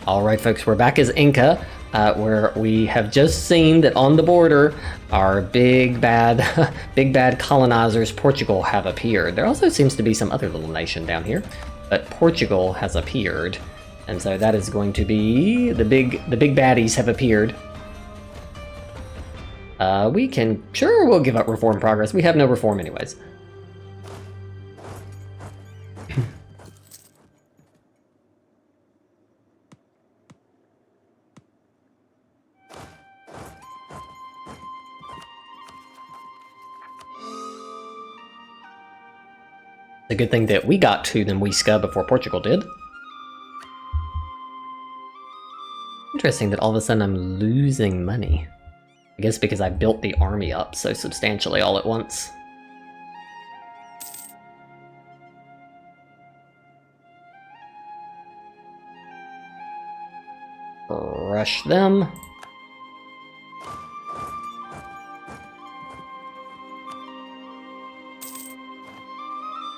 Alright folks, we're back as Inca, where we have just seen that on the border, our big bad colonizers, Portugal, have appeared. There also seems to be some other little nation down here, but Portugal has appeared. And so that is going to be, the big baddies have appeared. We'll give up reform progress. We have no reform anyways. The good thing that we got to the Muisca before Portugal did. Interesting that all of a sudden I'm losing money. I guess because I built the army up so substantially all at once. Rush them.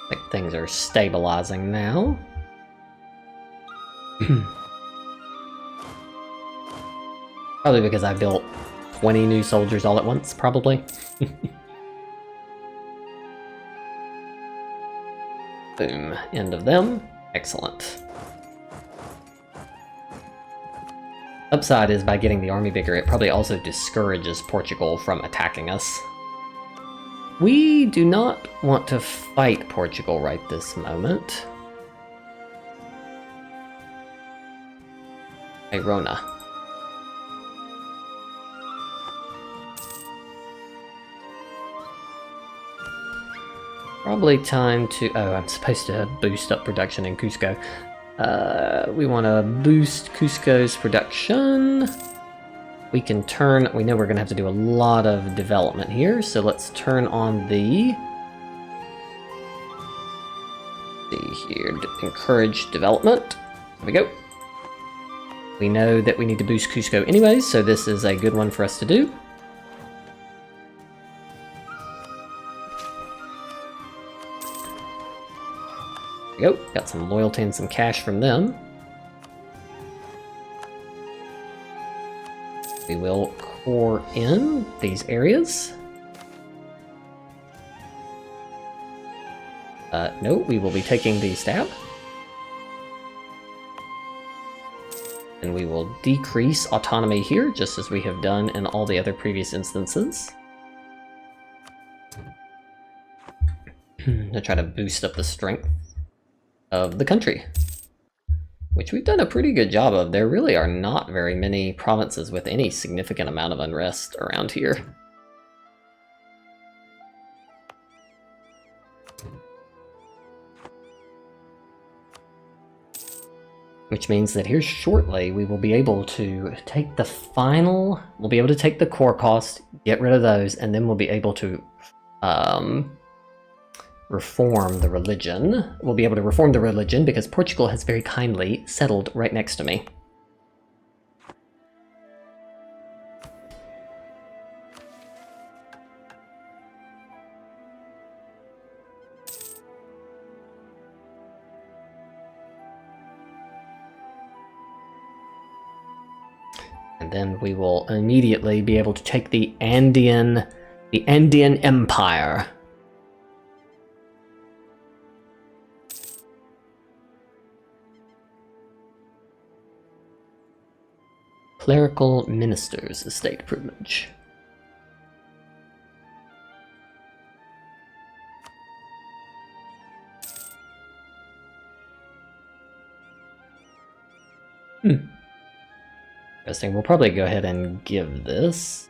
I think things are stabilizing now. Probably because I built 20 new soldiers all at once, probably. Boom. End of them. Excellent. Upside is by getting the army bigger, it probably also discourages Portugal from attacking us. We do not want to fight Portugal right this moment. Irona. Probably time to... Oh, I'm supposed to boost up production in Cusco. We want to boost Cusco's production. We can turn... We know we're going to have to do a lot of development here, so let's turn on the... Let's see here, encourage development. There we go. We know that we need to boost Cusco anyways, so this is a good one for us to do. There we go. Got some loyalty and some cash from them. We will core in these areas. No, we will be taking the stab. And we will decrease autonomy here, just as we have done in all the other previous instances. To try to boost up the strength of the country, which we've done a pretty good job of. There really are not very many provinces with any significant amount of unrest around here. Which means that here shortly we will be able to take the final, we'll be able to take the core cost, get rid of those, and then we'll be able to reform the religion. We'll be able to reform the religion because Portugal has very kindly settled right next to me. And then we will immediately be able to take the Andean Empire. Clerical Minister's estate privilege. Interesting. We'll probably go ahead and give this.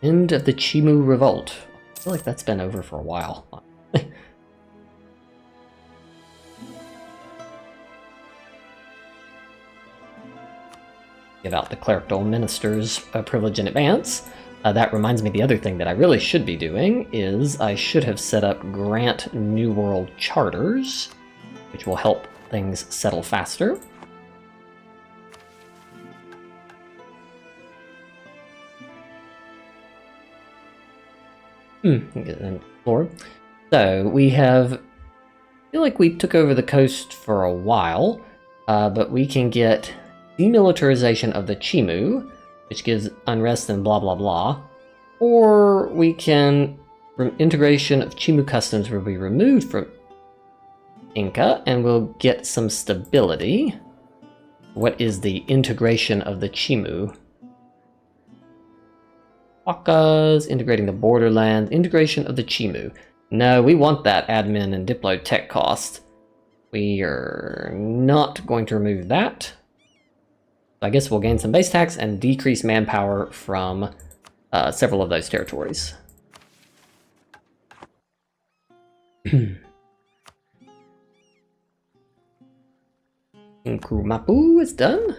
End of the Chimu Revolt. I feel like that's been over for a while. Give out the clerical minister's privilege in advance. That reminds me, the other thing that I really should be doing is I should have set up grant New World charters, which will help things settle faster. So we have, I feel like we took over the coast for a while, but we can get demilitarization of the Chimu, which gives unrest and blah blah blah. Or we can... integration of Chimu customs will be removed from Inca, and we'll get some stability. What is the integration of the Chimu? Wakas, integrating the borderlands, integration of the Chimu. No, we want that admin and diplo tech cost. We are not going to remove that. I guess we'll gain some base tax and decrease manpower from several of those territories. Nkumapu is done.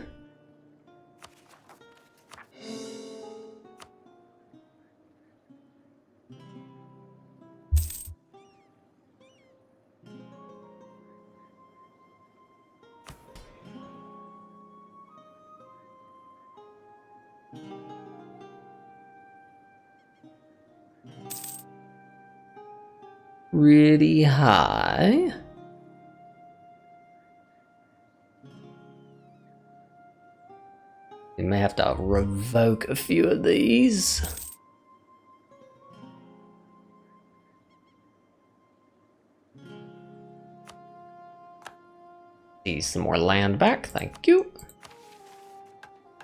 Pretty high. We may have to revoke a few of these. See some more land back, thank you.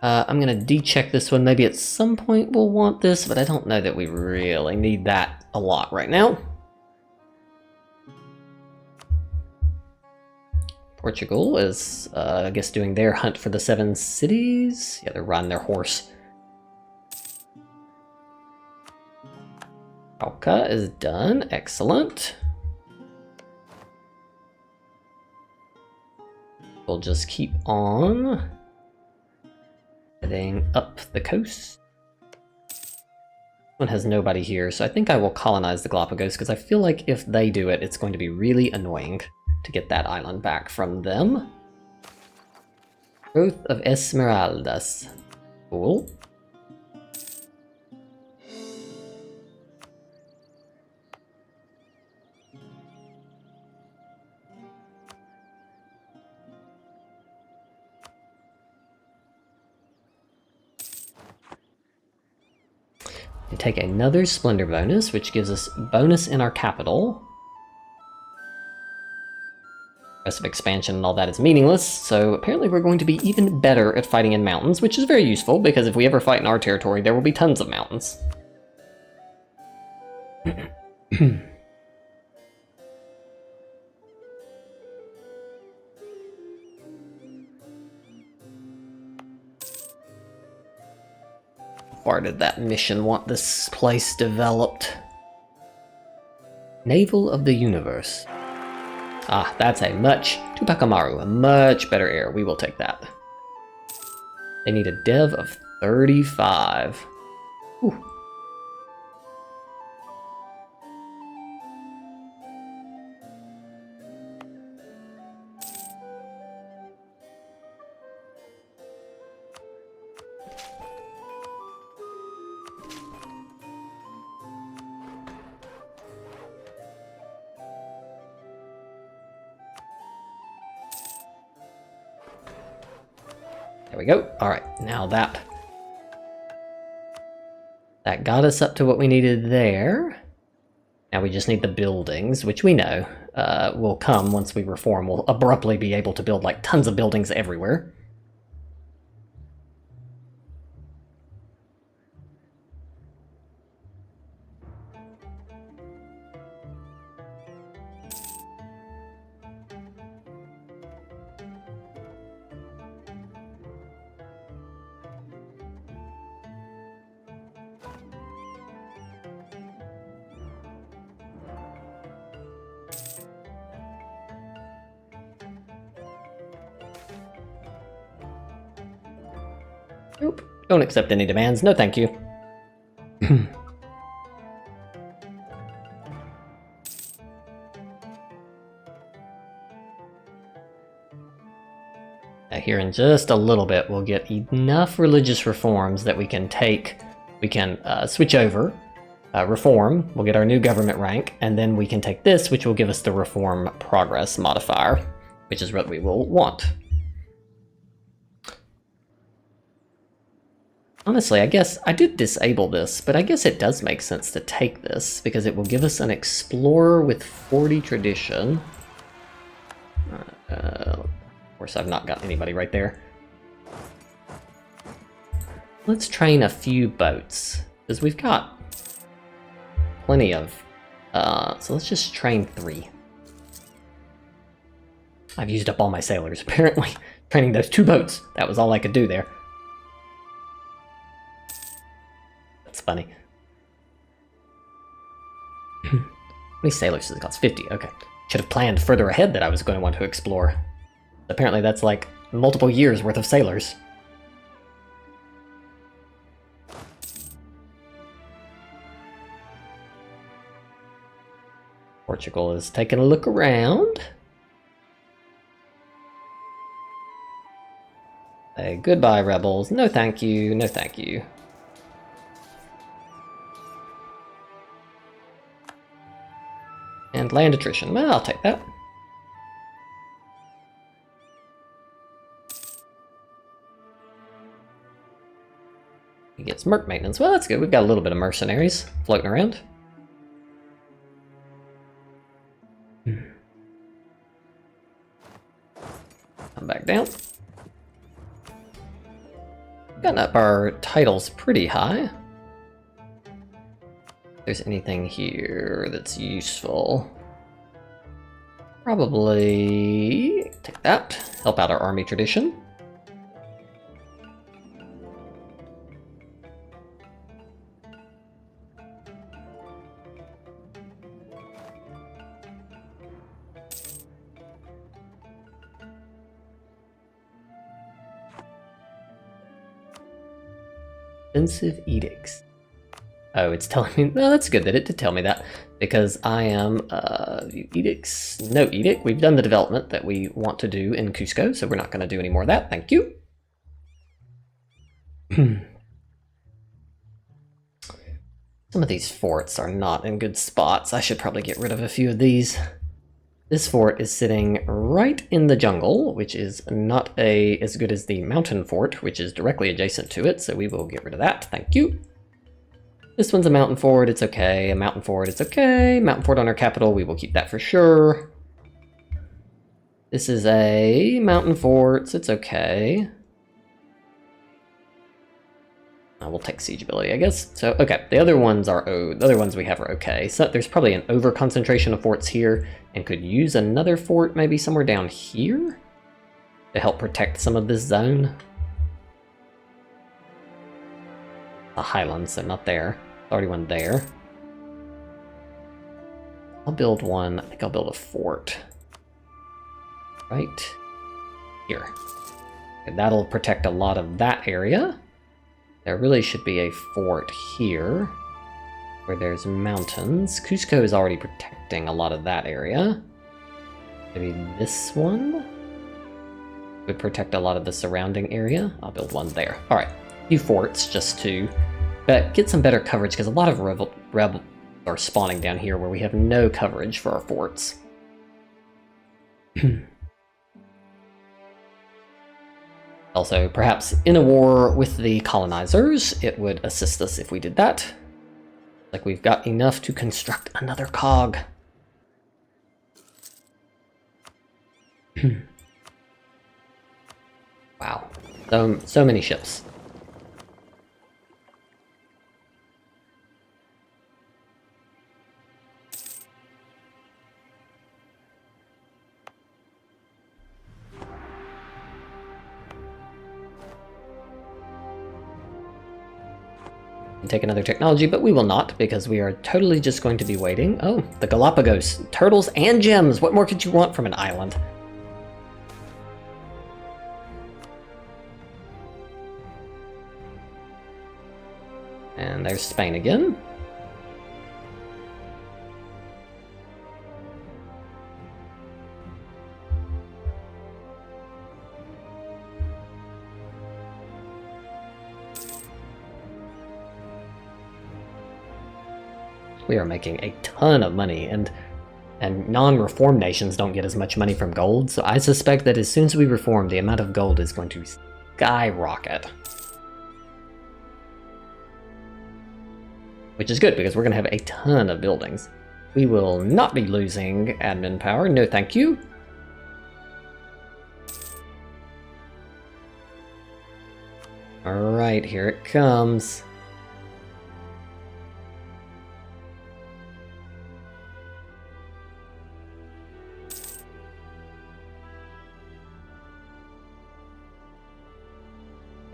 I'm gonna decheck this one. Maybe at some point we'll want this, but I don't know that we really need that a lot right now. Portugal is, I guess, doing their hunt for the 7 cities. Yeah, they're riding their horse. Alca is done. Excellent. We'll just keep on heading up the coast. One has nobody here, so I think I will colonize the Galapagos, because I feel like if they do it, it's going to be really annoying to get that island back from them. Growth of Esmeraldas. Cool. We take another Splendor bonus, which gives us bonus in our capital. Of expansion and all that is meaningless, so apparently we're going to be even better at fighting in mountains, which is very useful, because if we ever fight in our territory, there will be tons of mountains. How far did that mission want this place developed? Navel of the Universe. Ah, that's a Tupac Amaru, a much better air. We will take that. They need a dev of 35. Whew. There we go. All right, now that got us up to what we needed there. Now we just need the buildings, which we know will come once we reform. We'll abruptly be able to build like tons of buildings everywhere. Nope. Don't accept any demands. No, thank you. Here in just a little bit, we'll get enough religious reforms that we can switch over, reform, we'll get our new government rank, and then we can take this, which will give us the reform progress modifier, which is what we will want. Honestly, I guess I did disable this, but I guess it does make sense to take this because it will give us an explorer with 40 tradition. Of course, I've not got anybody right there. Let's train a few boats because we've got plenty of. So let's just train 3. I've used up all my sailors apparently. Training those 2 boats. That was all I could do there. That's funny. How many sailors does it cost? 50. Okay. Should have planned further ahead that I was going to want to explore. Apparently that's like multiple years worth of sailors. Portugal is taking a look around. Hey, goodbye, rebels. No thank you, no thank you. And land attrition. Well, I'll take that. He gets merc maintenance. Well, that's good. We've got a little bit of mercenaries floating around. Come back down. Gotten up our titles pretty high. If there's anything here that's useful. Probably take that. Help out our army tradition. Expensive edicts. Oh, it's telling me. No, that's good that it did tell me that because I am edicts. No edict. We've done the development that we want to do in Cusco, so we're not going to do any more of that. Thank you. Some of these forts are not in good spots. I should probably get rid of a few of these. This fort is sitting right in the jungle, which is not as good as the mountain fort, which is directly adjacent to it, so we will get rid of that. Thank you. This one's a mountain fort, it's okay. A mountain fort, it's okay. Mountain fort on our capital, we will keep that for sure. This is a mountain fort, so it's okay. We'll take siege ability, I guess. So, okay, the other ones we have are okay. So there's probably an over concentration of forts here, and could use another fort maybe somewhere down here to help protect some of this zone. The highlands, so not there. Already one there. I'll build one. I think I'll build a fort right here. And that'll protect a lot of that area. There really should be a fort here, where there's mountains. Cusco is already protecting a lot of that area. Maybe this one would protect a lot of the surrounding area. I'll build one there. All right, a few forts just to get some better coverage, because a lot of rebels are spawning down here where we have no coverage for our forts. Also, perhaps in a war with the colonizers, it would assist us if we did that. Like we've got enough to construct another cog. Wow, so many ships. Take another technology, but we will not, because we are totally just going to be waiting. Oh, the Galapagos. Turtles and gems! What more could you want from an island? And there's Spain again. We are making a ton of money, and non-reformed nations don't get as much money from gold, so I suspect that as soon as we reform, the amount of gold is going to skyrocket. which is good because we're going to have a ton of buildings. We will not be losing admin power. No, thank you. All right, here it comes.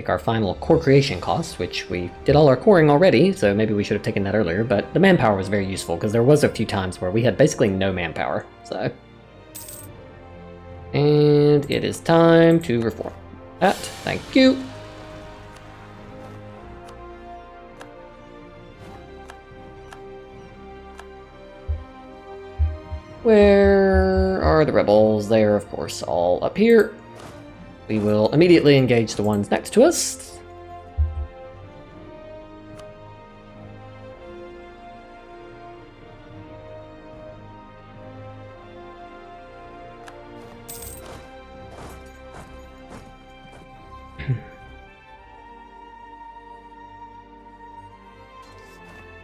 Our final core creation cost, which we did all our coring already, so maybe we should have taken that earlier, but the manpower was very useful because there was a few times where we had basically no manpower, so. And it is time to reform that. Thank you. Where are the rebels? They are, of course, all up here. We will immediately engage the ones next to us.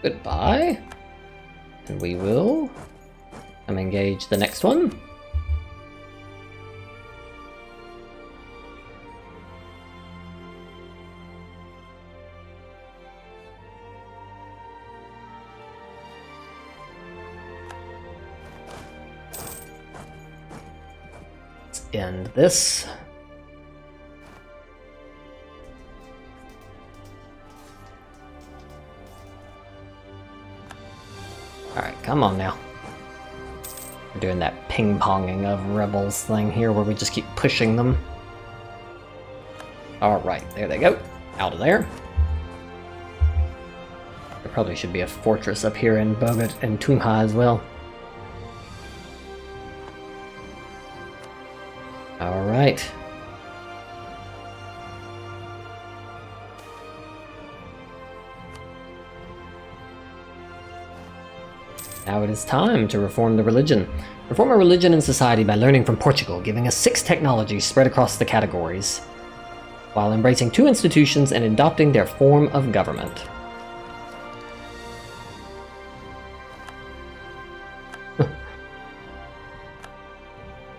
Goodbye. And we will come engage the next one. End this. Alright, come on now. We're doing that ping-ponging of rebels thing here where we just keep pushing them. Alright, there they go. Out of there. There probably should be a fortress up here in Bogot and Tunha as well. Alright. Now it is time to reform the religion. Reform our religion and society by learning from Portugal, giving us 6 technologies spread across the categories, while embracing 2 institutions and adopting their form of government.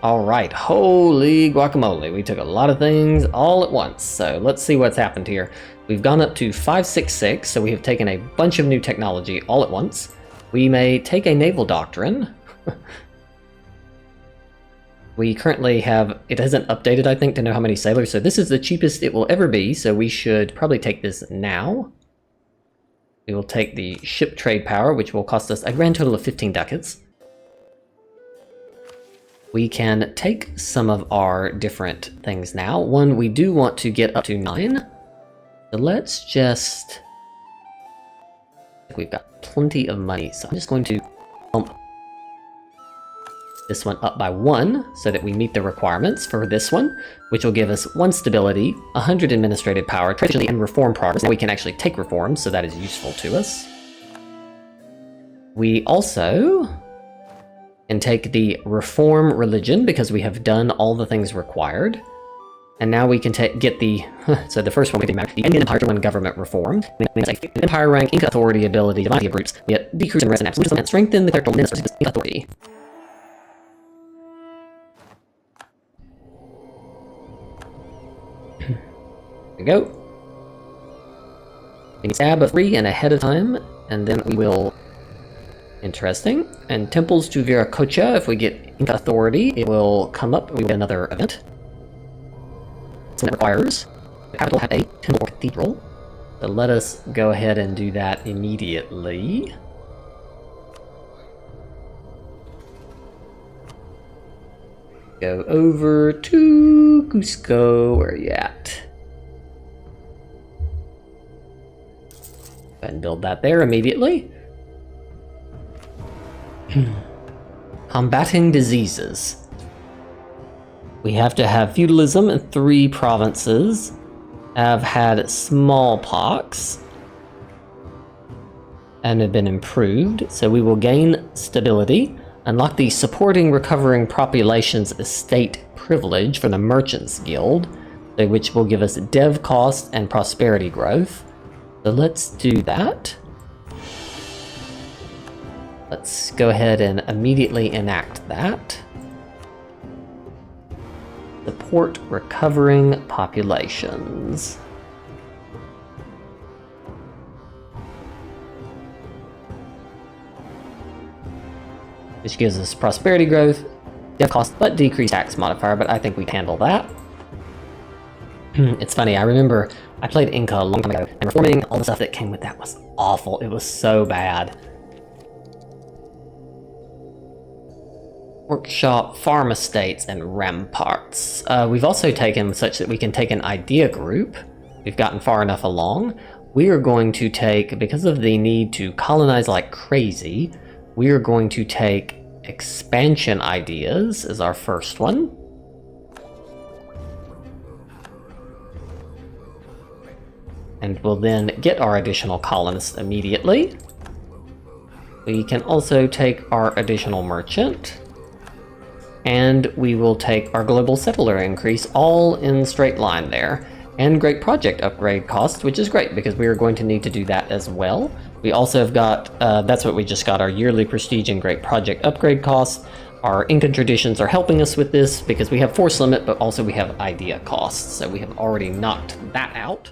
Alright, holy guacamole. We took a lot of things all at once, so let's see what's happened here. We've gone up to 566, so we have taken a bunch of new technology all at once. We may take a naval doctrine. We currently have, it hasn't updated I think to know how many sailors, so this is the cheapest it will ever be, so we should probably take this now. We will take the ship trade power, which will cost us a grand total of 15 ducats. We can take some of our different things now. One, we do want to get up to 9. So let's just... We've got plenty of money, so I'm just going to bump this one up by 1 so that we meet the requirements for this one, which will give us 1 stability, 100 administrative power, traditionally, and reform progress. Now we can actually take reforms, so that is useful to us. We also can take the reform religion because we have done all the things required. And now we can get the, so the first one we did map, the Inca Empire one government reform. Empire rank, Inca authority ability, divinity of roots, yet decrease in res and absolutism, and strengthen the territorial ministers of Inca authority. There we go. We need stab of 3 and ahead of time, and then we will... Interesting. And temples to Viracocha, if we get Inca authority, it will come up, we will get another event. So it requires the capital have a temple or cathedral. So let us go ahead and do that immediately. Go over to Cusco. Where are you at? Go ahead and build that there immediately. Combating diseases. We have to have feudalism, and 3 provinces have had smallpox and have been improved, so we will gain stability, unlock the supporting recovering populations estate privilege for the Merchants Guild, which will give us dev cost and prosperity growth. So let's do that. Let's go ahead and immediately enact that. Support recovering populations. Which gives us prosperity growth, dev cost, but decreased tax modifier, but I think we can handle that. It's funny, I remember I played Inca a long time ago, and reforming all the stuff that came with that was awful. It was so bad. Workshop, farm estates, and ramparts. We've also taken such that we can take an idea group. We've gotten far enough along. We are going to take, because of the need to colonize like crazy, we are going to take expansion ideas as our first one. And we'll then get our additional colonists immediately. We can also take our additional merchant. And we will take our global settler increase all in straight line there. And great project upgrade cost, which is great because we are going to need to do that as well. We also have got, that's what we just got, our yearly prestige and great project upgrade costs. Our Incan traditions are helping us with this because we have force limit, but also we have idea costs. So we have already knocked that out.